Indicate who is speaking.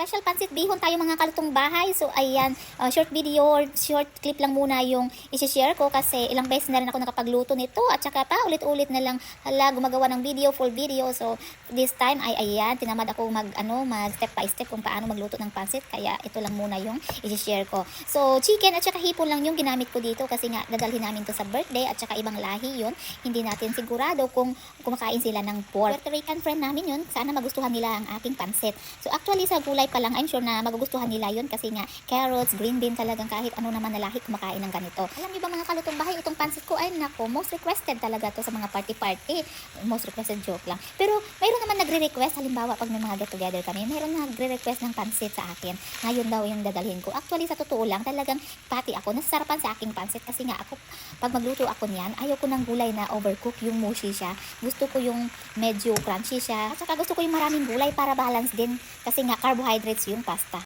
Speaker 1: Special pansit bihon tayo mga kalutong bahay. So ayan, short video or short clip lang muna yung isi-share ko kasi ilang beses na rin ako nakapagluto nito at saka pa ulit-ulit na lang gumagawa ng video, full video. So this time ay ayan, tinamad ako mag step by step kung paano magluto ng pansit, kaya ito lang muna yung isi-share ko. So chicken at saka hipon lang yung ginamit ko dito kasi nga dadalhin namin to sa birthday at saka ibang lahi yun. Hindi natin sigurado kung kumakain sila ng pork. Puerto Rican friend namin yun, sana magustuhan nila ang aking pansit. So actually sa gulay pa lang, I'm sure na magugustuhan nila yun kasi nga carrots, green bean, talagang kahit ano naman na lahi kumakain ng ganito. Alam niyo ba mga kalutong bahay, itong pansit ko ay nako, most requested talaga to sa mga party-party. Most requested, joke lang. Pero mayroon naman nagre-request, halimbawa pag may mga get-together kami, mayroon nagre-request ng pansit sa akin. Ngayon daw yung dadalhin ko. Actually sa totoo lang, talagang pati ako nasasarapan sa aking pansit kasi nga ako, pag magluto ako niyan, ayaw ko ng gulay na overcook, yung mushy siya. Gusto ko yung medyo crunchy siya. At saka gusto ko yung maraming gulay para balance din kasi nga carbohydrates yung pasta.